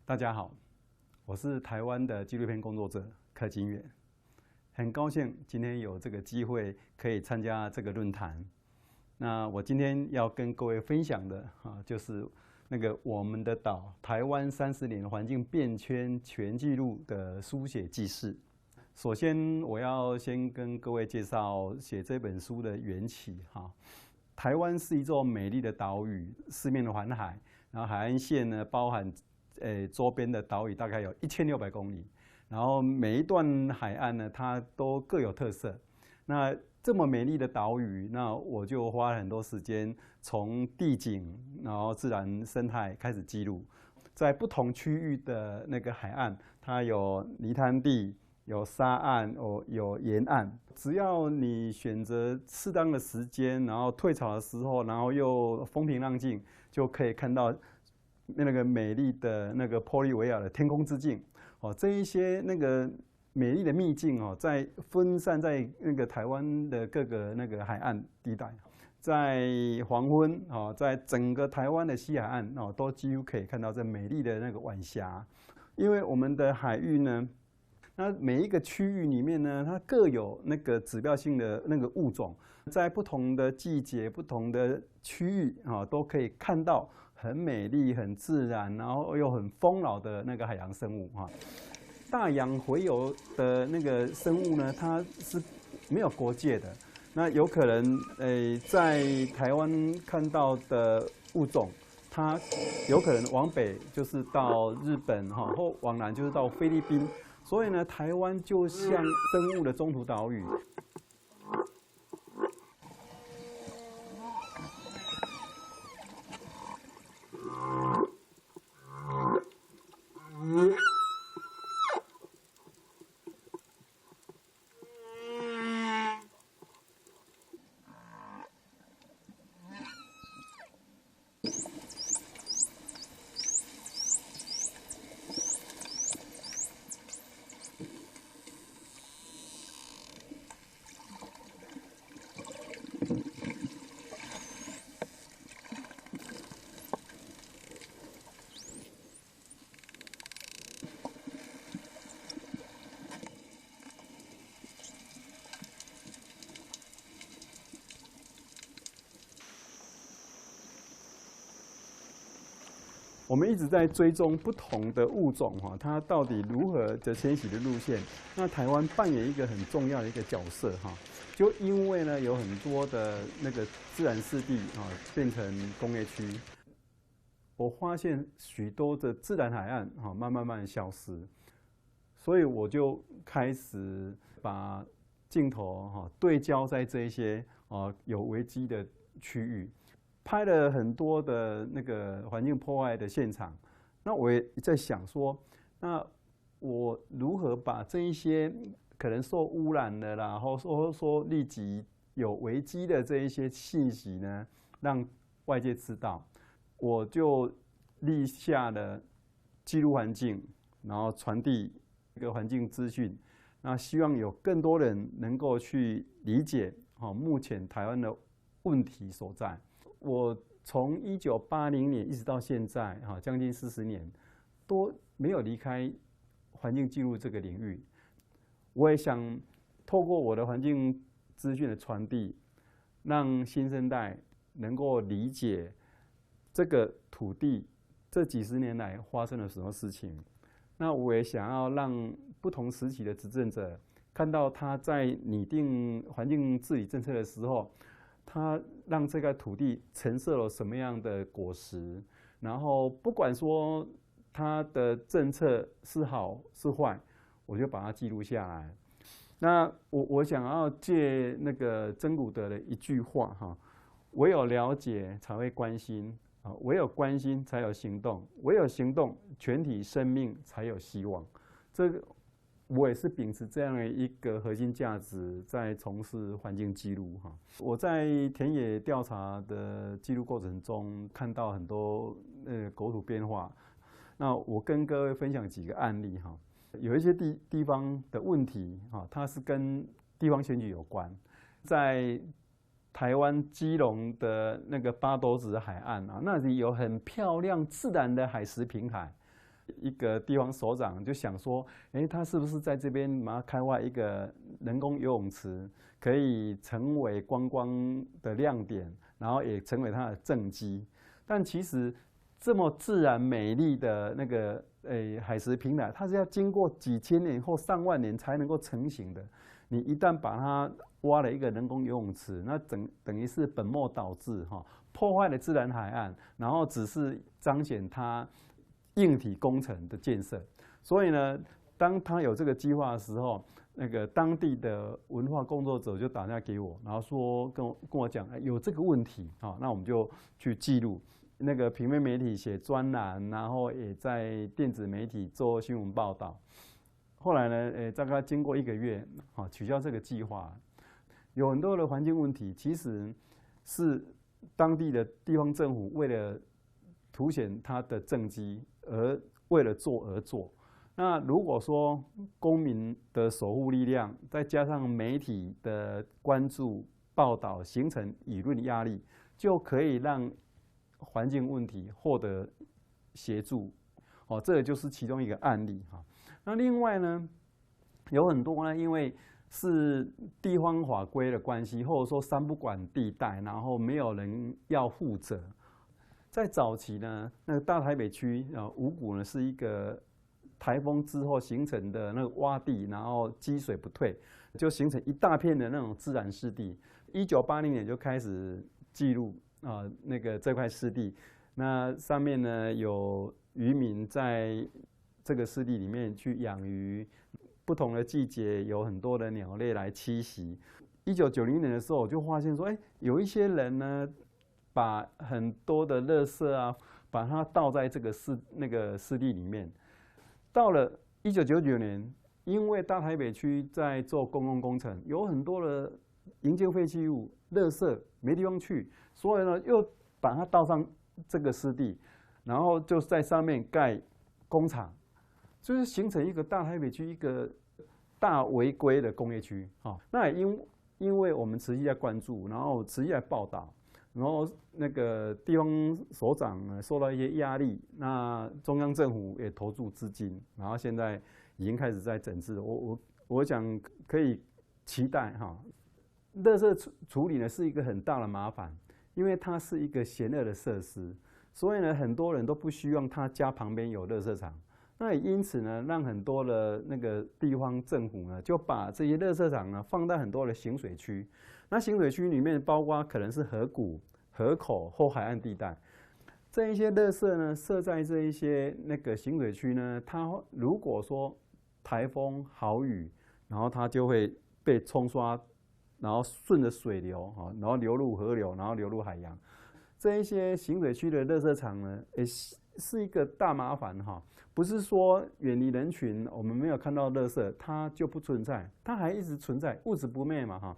大家好，我是台湾的纪录片工作者柯金远，很高兴今天有这个机会可以参加这个论坛。那我今天要跟各位分享的就是那个我们的岛台湾30年环境变迁全纪录的书写记事。首先，我要先跟各位介绍写这本书的缘起哈。台湾是一座美丽的岛屿，四面环海，然后海岸线呢包含周边的岛屿大概有1600公里，然后每一段海岸呢它都各有特色。那这么美丽的岛屿，那我就花了很多时间从地景，然后自然生态开始记录，在不同区域的那个海岸，它有泥滩地。有沙岸，有沿岸，只要你选择适当的时间，然后退潮的时候，然后又风平浪静，就可以看到那个美丽的那个玻利维亚的天空之镜。这一些那个美丽的秘境在分散在那个台湾的各个那个海岸地带，在黄昏在整个台湾的西海岸都几乎可以看到这美丽的那个晚霞。因为我们的海域呢。那每一个区域里面呢，它各有那个指标性的那个物种，在不同的季节、不同的区域都可以看到很美丽、很自然，然后又很丰饶的那个海洋生物大洋洄游的那个生物呢，它是没有国界的。那有可能在台湾看到的物种，它有可能往北就是到日本或往南就是到菲律宾。所以呢，台湾就像生物的中途岛屿。我们一直在追踪不同的物种它到底如何的迁徙的路线。那台湾扮演一个很重要的一个角色就因为呢有很多的那个自然湿地变成工业区，我发现许多的自然海岸慢慢消失，所以我就开始把镜头对焦在这一些有危机的区域。拍了很多的那个环境破坏的现场，那我也在想说，那我如何把这一些可能受污染的啦，或说立即有危机的这一些信息呢，让外界知道，我就立下了记录环境，然后传递一个环境资讯，那希望有更多人能够去理解目前台湾的问题所在。我从1980年一直到现在将近40年，都没有离开环境记录这个领域。我也想透过我的环境资讯的传递，让新生代能够理解这个土地这几十年来发生了什么事情。那我也想要让不同时期的执政者看到他在拟定环境治理政策的时候，他让这个土地承受了什么样的果实，然后不管说他的政策是好是坏，我就把它记录下来。那我想要借那个珍古德的一句话唯有了解才会关心唯有关心才有行动，唯有行动全体生命才有希望。这个我也是秉持这样的一个核心价值，在从事环境记录我在田野调查的记录过程中，看到很多国土变化。那我跟各位分享几个案例有一些地方的问题它是跟地方选举有关。在台湾基隆的那个八斗子海岸那里有很漂亮自然的海蚀平海。一个地方首长就想说，他是不是在这边把它开挖一个人工游泳池，可以成为观光的亮点，然后也成为它的政绩。但其实这么自然美丽的那个海蚀平台，它是要经过几千年或上万年才能够成型的。你一旦把它挖了一个人工游泳池，那等于是本末倒置哈，破坏了自然海岸，然后只是彰显它硬体工程的建设。所以呢，当他有这个计划的时候，那个当地的文化工作者就打电话给我，然后说跟我讲，有这个问题啊，那我们就去记录。那个平面媒体写专栏，然后也在电子媒体做新闻报道。后来呢，大概经过1个月，取消这个计划。有很多的环境问题，其实是当地的地方政府为了凸显它的政绩，而为了做而做。那如果说公民的守护力量，再加上媒体的关注报道，形成舆论压力，就可以让环境问题获得协助。这就是其中一个案例哈。那另外呢，有很多呢，因为是地方法规的关系，或者说三不管地带，然后没有人要负责。在早期呢，那个大台北区五股呢是一个台风之后形成的那个洼地，然后积水不退，就形成一大片的那种自然湿地。1980年就开始记录那个这块湿地，那上面呢有渔民在这个湿地里面去养鱼，不同的季节有很多的鸟类来栖息。1990年的时候，我就发现说，有一些人呢，把很多的垃圾啊，把它倒在这个湿地里面。到了1999年，因为大台北区在做公共工程，有很多的营建废弃物、垃圾没地方去，所以呢，又把它倒上这个湿地，然后就在上面盖工厂，就是形成一个大台北区一个大违规的工业区。那也因为我们持续在关注，然后持续在报道，然后那个地方首长呢受到一些压力，那中央政府也投注资金，然后现在已经开始在整治。我想可以期待哈，垃圾处理呢是一个很大的麻烦，因为它是一个嫌恶的设施，所以呢很多人都不希望他家旁边有垃圾场。那也因此呢，让很多的那个地方政府呢，就把这些垃圾场呢放在很多的行水区。那行水区里面包括可能是河谷、河口或海岸地带。这一些垃圾呢，设在这一些那个行水区呢，它如果说台风豪雨，然后它就会被冲刷，然后顺着水流然后流入河流，然后流入海洋。这一些行水区的垃圾场呢，也是一个大麻烦哈。不是说远离人群，我们没有看到垃圾，它就不存在，它还一直存在，物质不灭嘛哈。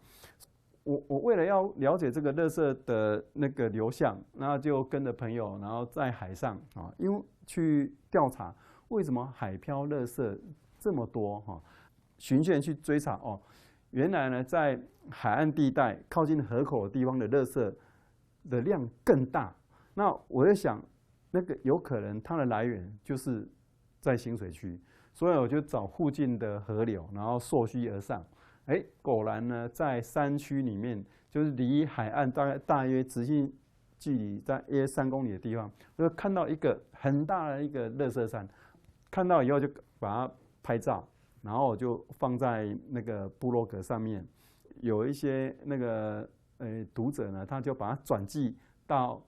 我为了要了解这个垃圾的那个流向，那就跟着朋友，然后在海上因为去调查为什么海漂垃圾这么多哈，循线去追查原来呢在海岸地带靠近河口的地方的垃圾的量更大。那我在想，那个有可能它的来源就是在行水区，所以我就找附近的河流，然后溯溪而上。果然呢，在山区里面，就是离海岸大约直线距离在约3公里的地方，就看到一个很大的一个垃圾山。看到以后就把它拍照，然后我就放在那个部落格上面。有一些那个读者呢，他就把它转寄到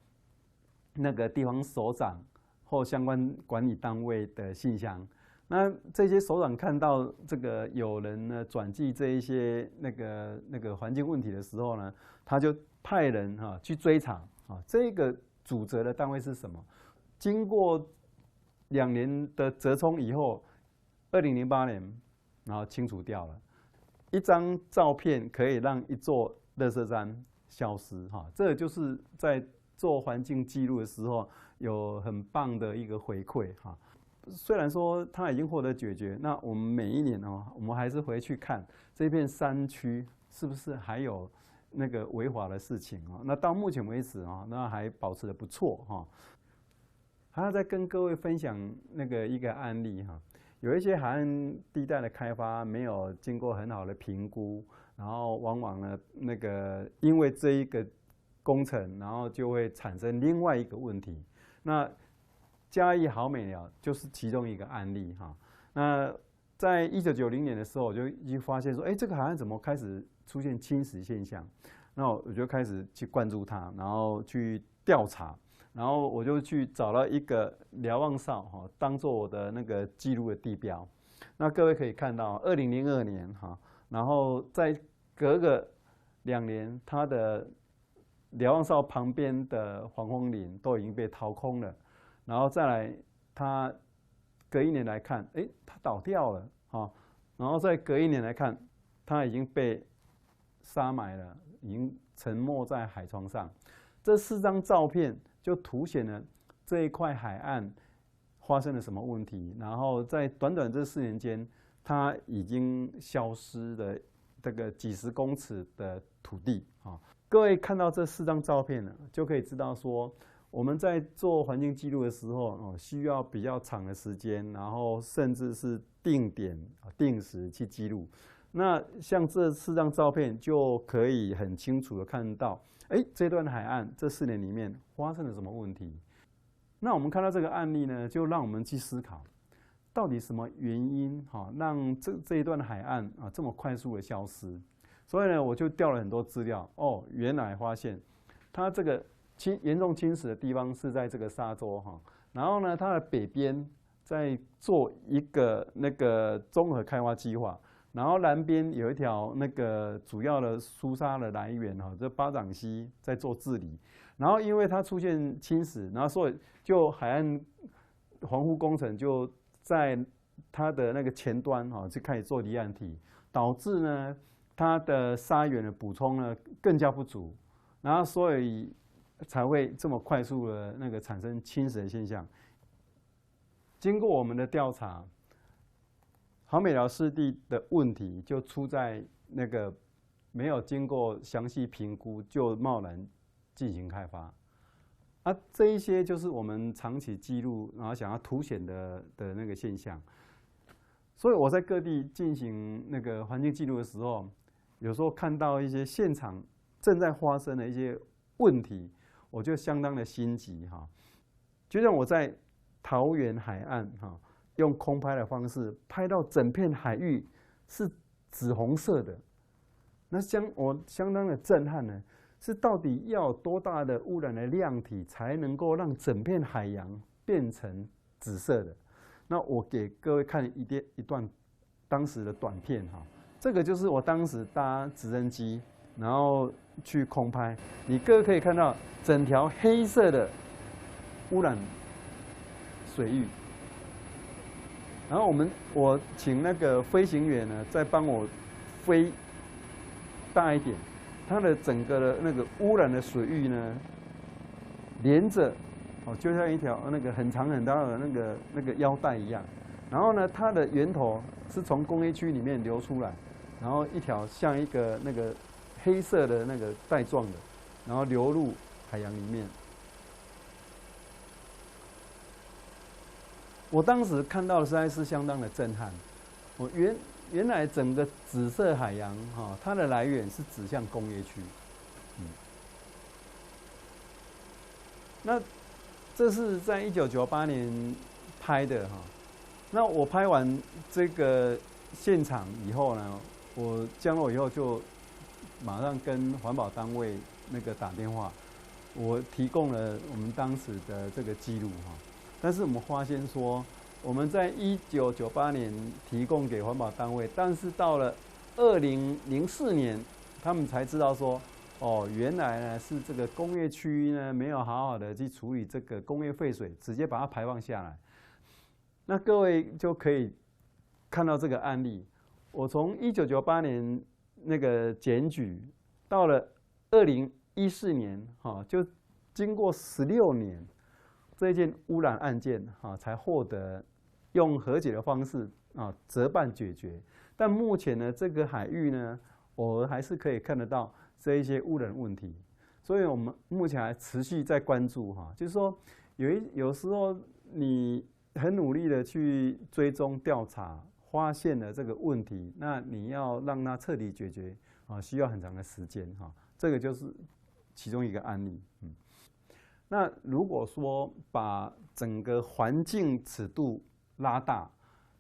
那个地方首长或相关管理单位的信箱。那这些首长看到这个有人呢转寄这一些那个环境问题的时候呢，他就派人去追查这个主责的单位是什么。经过2年的折冲以后，2008年然后清除掉了。一张照片可以让一座垃圾山消失这就是在做环境记录的时候有很棒的一个回馈虽然说它已经获得解决，那我们每一年我们还是回去看这片山区是不是还有那个违法的事情那到目前为止那还保持得不错还要再跟各位分享一个案例哈。有一些海岸地带的开发没有经过很好的评估，然后往往呢因为这一个工程，然后就会产生另外一个问题。那嘉义好美寮就是其中一个案例哈。那在1990年的时候，我就已经发现说，这个海岸怎么开始出现侵蚀现象？那我就开始去关注它，然后去调查，然后我就去找了一个瞭望哨哈，当做我的记录的地标。那各位可以看到，2002年哈，然后再隔个2年，它的瞭望哨旁边的黄蜂林都已经被掏空了，然后再来它隔1年来看，它倒掉了哈，然后再隔1年来看，它已经被沙埋了，已经沉没在海床上。这4张照片就凸显了这一块海岸发生了什么问题，然后在短短这4年间，它已经消失了这个几十公尺的土地啊。各位看到这4张照片呢，就可以知道说，我们在做环境记录的时候，需要比较长的时间，然后甚至是定点、定时去记录。那像这4张照片就可以很清楚的看到，这段海岸这4年里面发生了什么问题。那我们看到这个案例呢，就让我们去思考，到底什么原因让这一段海岸这么快速的消失。所以呢，我就调了很多资料，原来发现它这个严重侵蚀的地方是在这个沙洲哈，然后呢，它的北边在做一个综合开发计划，然后南边有一条主要的疏沙的来源哈，这巴掌溪在做治理，然后因为它出现侵蚀，然后所以就海岸防护工程就在它的前端就开始做离岸体，导致呢它的沙源的补充呢更加不足，然后所以才会这么快速的产生侵蚀的现象。经过我们的调查，好美寮湿地的问题就出在没有经过详细评估就贸然进行开发。这一些就是我们长期记录，然后想要凸显的现象。所以我在各地进行环境记录的时候，有时候看到一些现场正在发生的一些问题，我就相当的心急哈。就像我在桃园海岸用空拍的方式拍到整片海域是紫红色的，那我相当的震撼呢。是到底要有多大的污染的量体才能够让整片海洋变成紫色的？那我给各位看一段当时的短片哈，这个就是我当时搭直升机，然后去空拍，你各位可以看到整条黑色的污染水域，然后我请飞行员呢再帮我飞大一点。它的整个的污染的水域呢，连着就像一条很长很大的那个腰带一样。然后呢，它的源头是从工业区里面流出来，然后一条像一个黑色的带状的，然后流入海洋里面。我当时看到的实在是相当的震撼。原来整个紫色海洋它的来源是指向工业区。那这是在1998年拍的哈。那我拍完这个现场以后呢，我降落以后就马上跟环保单位打电话，我提供了我们当时的这个记录哈。但是我们发现说，我们在1998年提供给环保单位，但是到了2004年，他们才知道说，原来呢是这个工业区呢没有好好的去处理这个工业废水，直接把它排放下来。那各位就可以看到这个案例，我从1998年检举，到了2014年就经过16年。这件污染案件才获得用和解的方式折半解决。但目前呢，这个海域呢，偶尔还是可以看得到这一些污染问题。所以我们目前还持续在关注就是说，有时候你很努力的去追踪调查，发现了这个问题，那你要让它彻底解决啊，需要很长的时间哈。这个就是其中一个案例。那如果说把整个环境尺度拉大，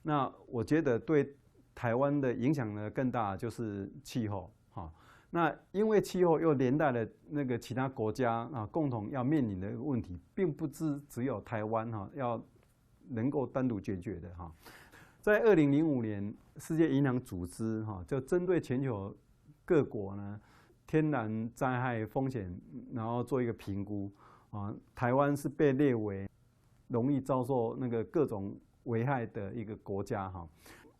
那我觉得对台湾的影响呢更大，就是气候哈。那因为气候又连带了那个其他国家啊共同要面临的问题，并不是只有台湾哈要能够单独解决的哈。在2005年，世界银行组织哈就针对全球各国呢天然灾害风险，然后做一个评估啊，台湾是被列为容易遭受那个各种危害的一个国家哈。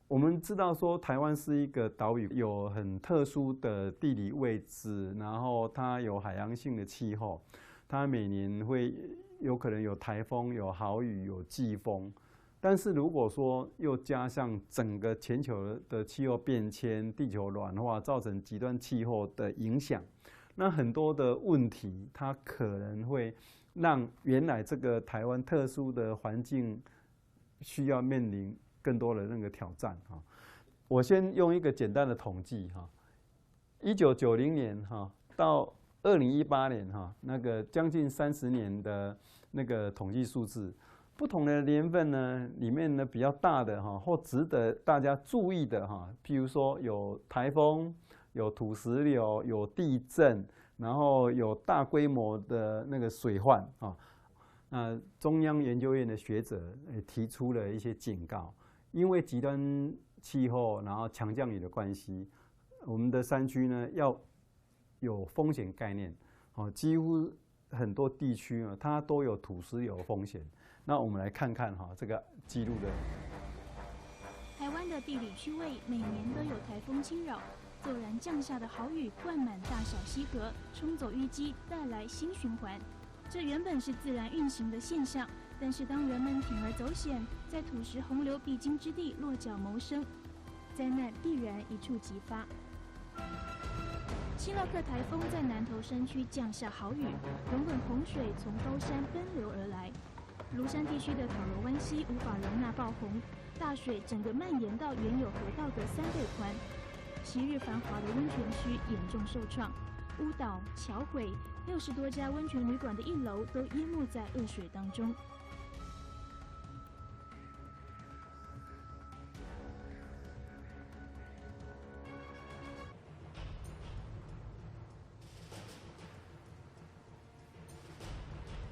我们知道说台湾是一个岛屿，有很特殊的地理位置，然后它有海洋性的气候，它每年会有可能有台风、有豪雨、有季风。但是如果说又加上整个全球的气候变迁、地球暖化造成极端气候的影响，那很多的问题它可能会让原来这个台湾特殊的环境需要面临更多的那个挑战哈。我先用一个简单的统计哈，1990年哈到2018年哈，那个将近30年的那个统计数字。不同的年份呢，里面呢比较大的哈，或值得大家注意的哈，譬如说有台风、有土石流、有地震，然后有大规模的那个水患啊。那中央研究院的学者也提出了一些警告，因为极端气候，然后强降雨的关系，我们的山区呢要有风险概念，几乎很多地区啊，它都有土石流风险。那我们来看看哈这个记录的。台湾的地理区位每年都有台风侵扰，骤然降下的豪雨灌满大小溪河，冲走淤积，带来新循环。这原本是自然运行的现象，但是当人们铤而走险，在土石洪流必经之地落脚谋生，灾难必然一触即发。希洛克台风在南投山区降下豪雨，滚滚洪水从高山奔流而来。芦山地区的讨罗湾溪无法容纳爆洪，大水整个蔓延到原有河道的3倍宽。昔日繁华的温泉区严重受创，屋倒、桥毁，60多家温泉旅馆的1楼都淹没在恶水当中。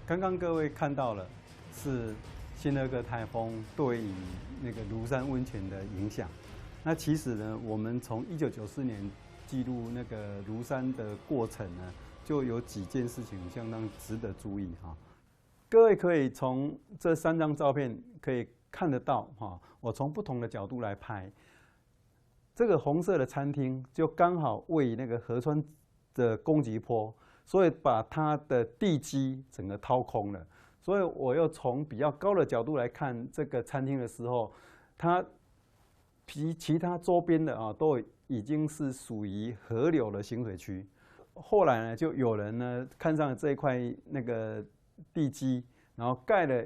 刚刚各位看到了是新乐克台风对于那个芦山温泉的影响。那其实呢，我们从1994年记录那个芦山的过程呢，就有几件事情相当值得注意哈。各位可以从这3张照片可以看得到哈，我从不同的角度来拍。这个红色的餐厅就刚好位于那个河川的攻击坡。所以把它的地基整个掏空了，所以我又从比较高的角度来看这个餐厅的时候，它其他周边的啊都已经是属于河流的行水区。后来呢，就有人呢看上了这一块那个地基，然后盖了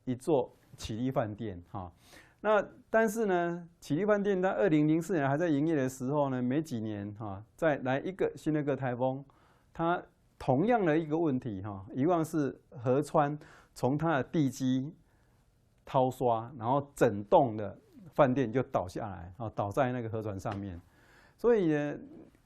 一座启力饭店哈。那但是呢，启力饭店在2004年还在营业的时候呢，没几年哈，再来一个新的个台风，它同样的一个问题哈，一样是河川从它的地基掏刷，然后整栋的饭店就倒下来啊，倒在那个河船上面。所以呢，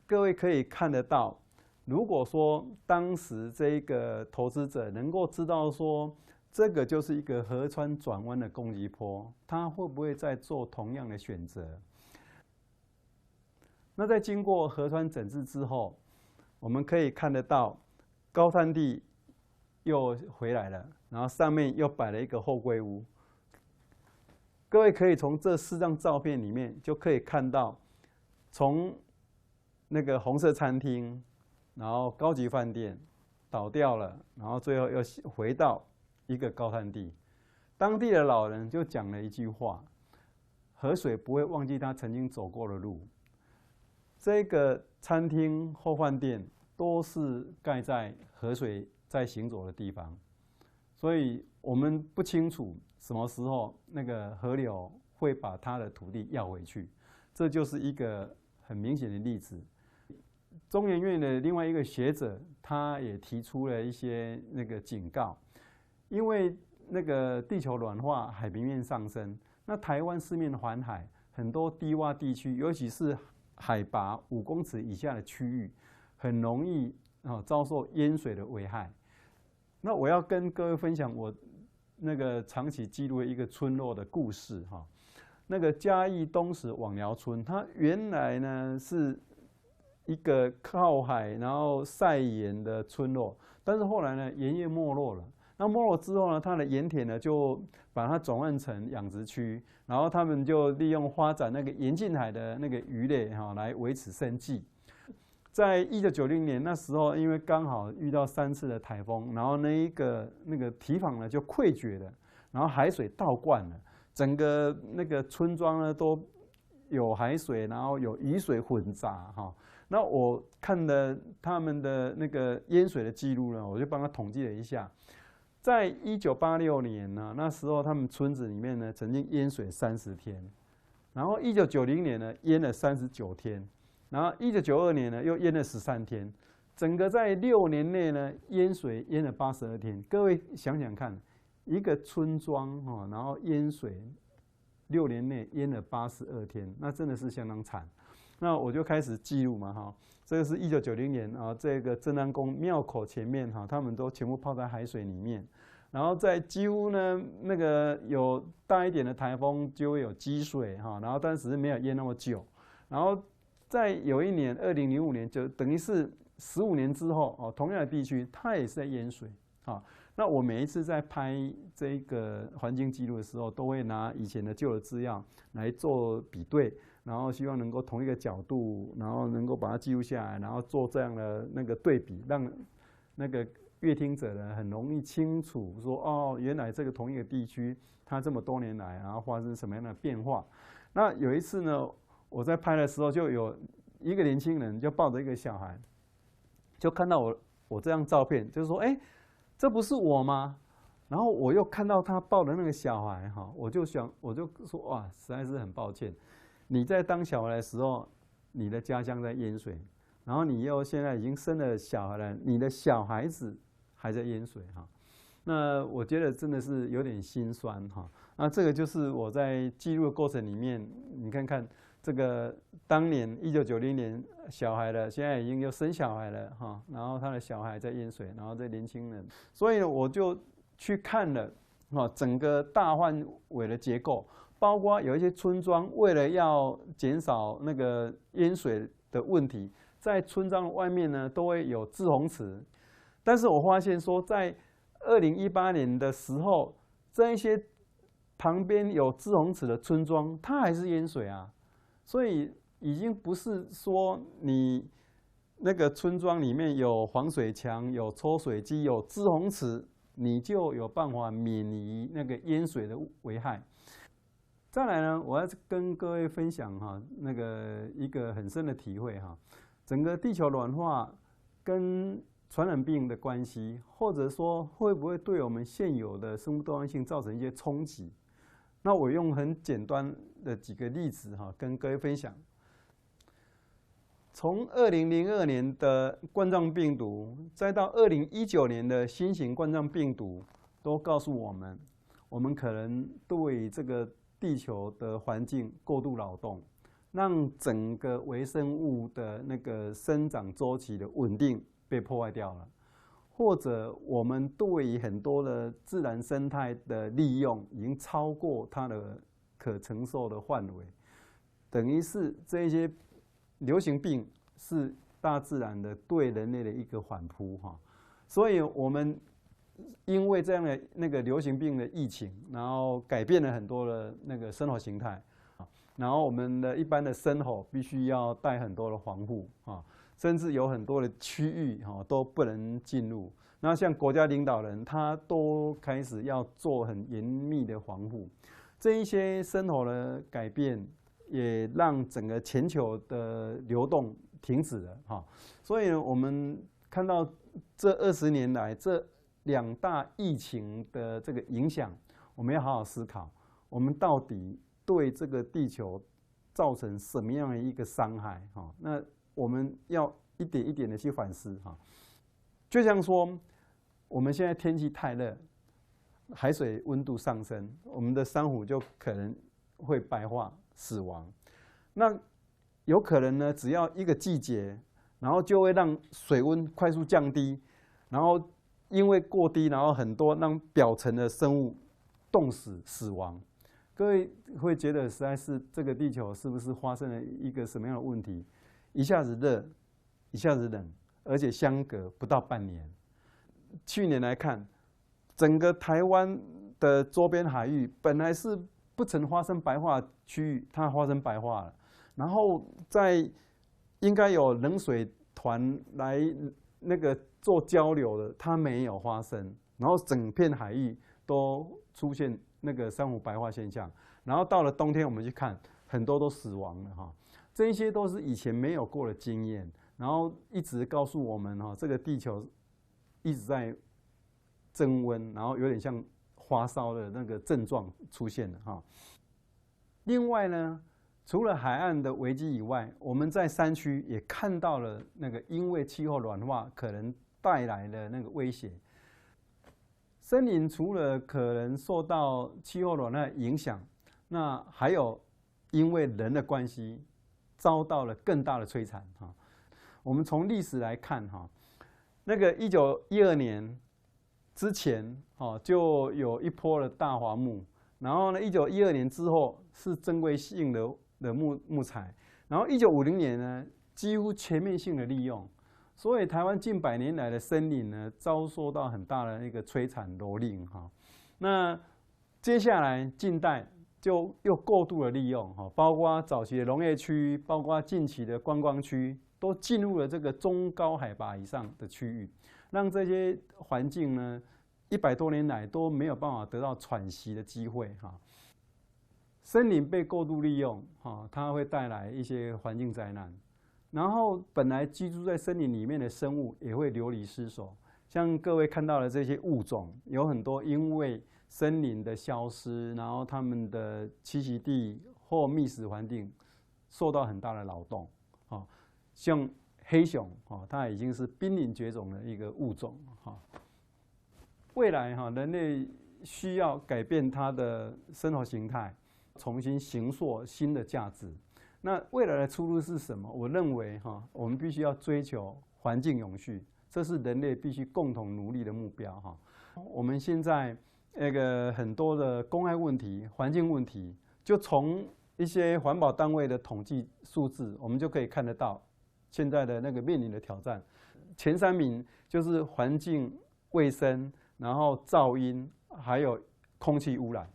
各位可以看得到，如果说当时这个投资者能够知道说这个就是一个河川转弯的攻击坡，他会不会再做同样的选择？那在经过河川整治之后，我们可以看得到，高滩地又回来了，然后上面又摆了一个后柜屋。各位可以从这4张照片里面就可以看到，从那个红色餐厅，然后高级饭店倒掉了，然后最后又回到一个高滩地。当地的老人就讲了一句话：河水不会忘记他曾经走过的路。这个餐厅或饭店都是盖在河水在行走的地方，所以我们不清楚什么时候那个河流会把它的土地要回去，这就是一个很明显的例子。中研院的另外一个学者，他也提出了一些那个警告，因为那个地球暖化，海平面上升，那台湾四面环海，很多低洼地区，尤其是海拔5公尺以下的区域，很容易遭受淹水的危害。那我要跟各位分享我那个长期记录的一个村落的故事哈。那个嘉义东石网寮村，它原来呢是一个靠海然后晒盐的村落，但是后来呢盐业没落了。那没落之后呢，它的盐田呢就把它转换成养殖区，然后他们就利用发展那个盐近海的那个鱼类来维持生计。在1990年那时候，因为刚好遇到3次的台风，然后那个堤防呢就溃决了，然后海水倒灌了，整个那个村庄呢都有海水，然后有雨水混杂哈。那我看了他们的那个淹水的记录呢，我就帮他统计了一下，在1986年呢，那时候他们村子里面呢曾经淹水30天，然后1990年呢淹了39天。然后1992年呢，又淹了13天，整个在6年内呢，淹水淹了82天。各位想想看，一个村庄然后淹水6年内淹了82天，那真的是相当惨。那我就开始记录嘛哈，这个是1990年啊，这个正安宫庙口前面哈，他们都全部泡在海水里面。然后在几乎呢，那个有大一点的台风就会有积水哈，然后但是没有淹那么久，然后。在有一年，2005年，就等于是15年之后，同样的地区，它也是在淹水。那我每一次在拍这个环境记录的时候，都会拿以前的旧的资料来做比对，然后希望能够同一个角度，然后能够把它记录下来，然后做这样的那个对比，让那个阅听者呢很容易清楚说，哦，原来这个同一个地区，它这么多年来，然后发生什么样的变化。那有一次呢，我在拍的时候，就有一个年轻人就抱着一个小孩，就看到我这张照片，就说：“哎，这不是我吗？”然后我又看到他抱的那个小孩，哈，我就说：“哇，实在是很抱歉，你在当小孩的时候，你的家乡在淹水，然后你又现在已经生了小孩了，你的小孩子还在淹水，哈。”那我觉得真的是有点心酸，哈。那这个就是我在记录的过程里面，你看看。这个当年1990年小孩了，现在已经又生小孩了哈，然后他的小孩在淹水，然后这年轻人，所以我就去看了整个大范围的结构，包括有一些村庄为了要减少那个淹水的问题，在村庄外面呢都会有滞洪池，但是我发现说在2018年的时候，这一些旁边有滞洪池的村庄，它还是淹水啊。所以已经不是说你那个村庄里面有防水墙、有抽水机、有滞洪池，你就有办法免于那个淹水的危害。再来呢，我要跟各位分享哈，那个一个很深的体会哈，整个地球暖化跟传染病的关系，或者说会不会对我们现有的生物多样性造成一些冲击？那我用很简单的几个例子哈，跟各位分享。从2002年的冠状病毒，再到2019年的新型冠状病毒，都告诉我们可能对这个地球的环境过度劳动，让整个微生物的那个生长周期的稳定被破坏掉了。或者我们对于很多的自然生态的利用已经超过它的可承受的范围，等于是这些流行病是大自然的对人类的一个反扑哈。所以我们因为这样的那个流行病的疫情，然后改变了很多的那个生活形态，然后我们的一般的生活必须要带很多的防护啊。甚至有很多的区域都不能进入。那像国家领导人，他都开始要做很严密的防护。这一些生活的改变，也让整个全球的流动停止了哈。所以呢，我们看到这20年来，这2大疫情的这个影响，我们要好好思考，我们到底对这个地球造成什么样的一个伤害？哈，那我们要一点一点的去反思哈。就像说，我们现在天气太热，海水温度上升，我们的珊瑚就可能会白化死亡。那有可能呢，只要一个季节，然后就会让水温快速降低，然后因为过低，然后很多让表层的生物冻死死亡。各位会觉得实在是这个地球是不是发生了一个什么样的问题？一下子热，一下子冷，而且相隔不到半年。去年来看，整个台湾的周边海域本来是不曾发生白化区域，它发生白化了。然后在应该有冷水团来那个做交流的，它没有发生。然后整片海域都出现那个珊瑚白化现象。然后到了冬天，我们去看，很多都死亡了哈。这一些都是以前没有过的经验，然后一直告诉我们哈，这个地球一直在增温，然后有点像发烧的那个症状出现了哈。另外呢，除了海岸的危机以外，我们在山区也看到了那个因为气候暖化可能带来的那个威胁。森林除了可能受到气候暖化的影响，那还有因为人的关系遭到了更大的摧残哈。我们从历史来看哈，那个1912年之前就有一波的大伐木，然后呢1912年之后是珍贵性的木材，然后1950年呢几乎全面性的利用。所以台湾近100年来的森林呢，遭受到很大的一个摧残蹂躏哈。那接下来近代就又过度的利用哈，包括早期的农业区，包括近期的观光区，都进入了这个中高海拔以上的区域，让这些环境呢100多年来都没有办法得到喘息的机会哈。森林被过度利用哈，它会带来一些环境灾难。然后本来居住在森林里面的生物也会流离失所，像各位看到的这些物种，有很多因为森林的消失，然后它们的栖息地或觅食环境受到很大的扰动。像黑熊，它已经是濒临绝种的一个物种。未来人类需要改变它的生活形态，重新形塑新的价值。那未来的出路是什么？我认为我们必须要追求环境永续，这是人类必须共同努力的目标。我们现在那个很多的公害问题、环境问题，就从一些环保单位的统计数字，我们就可以看得到现在的那个面临的挑战。前3名就是环境卫生，然后噪音，还有空气污染。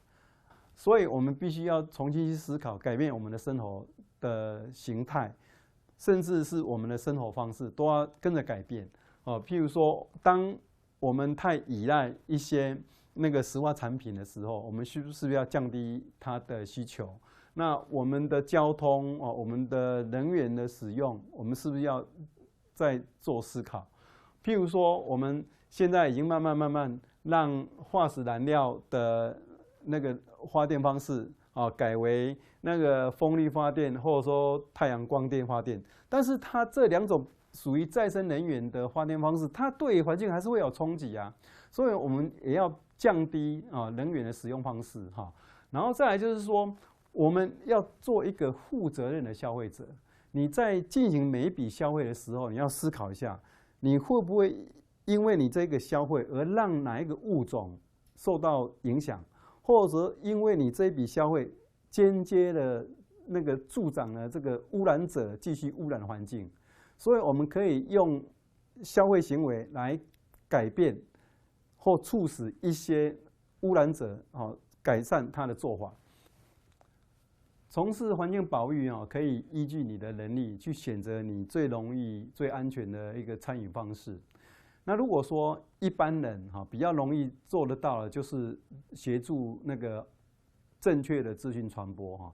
所以我们必须要重新去思考，改变我们的生活的形态，甚至是我们的生活方式都要跟着改变。譬如说，当我们太依赖一些那个石化产品的时候，我们是不是要降低它的需求？那我们的交通我们的能源的使用，我们是不是要再做思考？譬如说，我们现在已经慢慢让化石燃料的那个发电方式改为那个风力发电，或者说太阳光电发电，但是它这2种属于再生能源的发电方式，它对环境还是会有冲击啊，所以我们也要降低能源的使用方式哈。然后再来就是说，我们要做一个负责任的消费者。你在进行每一笔消费的时候，你要思考一下，你会不会因为你这个消费而让哪一个物种受到影响？或者因为你这一笔消费间接的那个助长了这个污染者继续污染环境，所以我们可以用消费行为来改变或促使一些污染者改善他的做法。从事环境保育可以依据你的能力去选择你最容易、最安全的一个参与方式。那如果说一般人比较容易做得到的，就是协助那个正确的资讯传播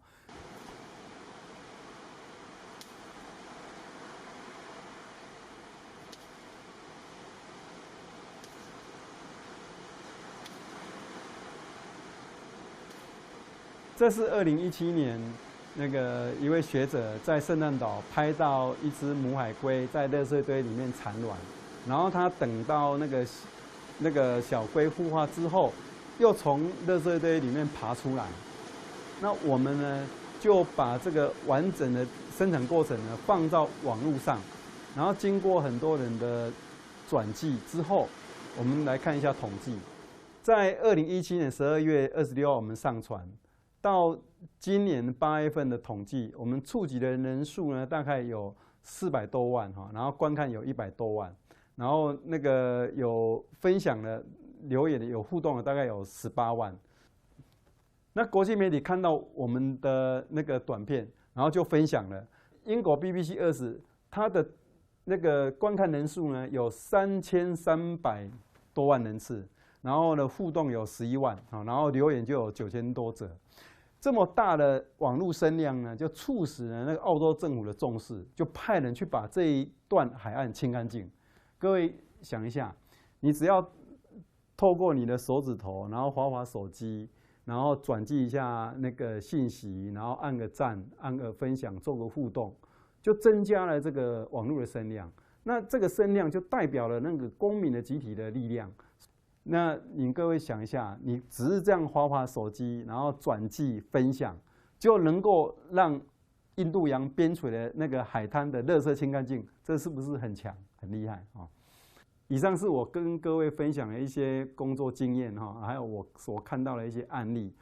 这是2017年那个一位学者在圣诞岛拍到一只母海龟在垃圾堆里面产卵，然后他等到那个小龟孵化之后，又从垃圾堆里面爬出来。那我们呢就把这个完整的生产过程呢放到网络上，然后经过很多人的转记之后，我们来看一下统计。在2017年12月26号我们上传，到今年8月份的统计，我们触及的人数呢大概有400多万哈，然后观看有100多万，然后那个有分享的、留言的、有互动的大概有18万。那国际媒体看到我们的那个短片，然后就分享了。英国 BBC20，它的那个观看人数呢有3300多万人次，然后呢互动有11万，然后留言就有9000多则。这么大的网络声量呢，就促使了那个澳洲政府的重视，就派人去把这一段海岸清干净。各位想一下，你只要透过你的手指头，然后滑滑手机，然后转寄一下那个信息，然后按个赞、按个分享、做个互动，就增加了这个网络的声量。那这个声量就代表了那个公民的集体的力量。那你各位想一下，你只是这样滑滑手机，然后转寄分享，就能够让印度洋边陲的那个海滩的垃圾清干净，这是不是很强、很厉害啊？以上是我跟各位分享的一些工作经验哈，还有我所看到的一些案例。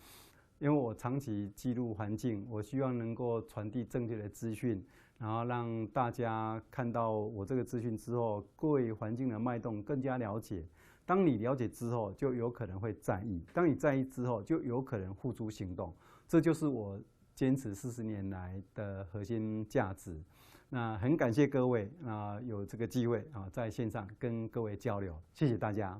因为我长期记录环境，我希望能够传递正确的资讯，然后让大家看到我这个资讯之后，对环境的脉动更加了解。当你了解之后，就有可能会在意；当你在意之后，就有可能付诸行动。这就是我坚持40年来的核心价值。那很感谢各位有这个机会在线上跟各位交流，谢谢大家。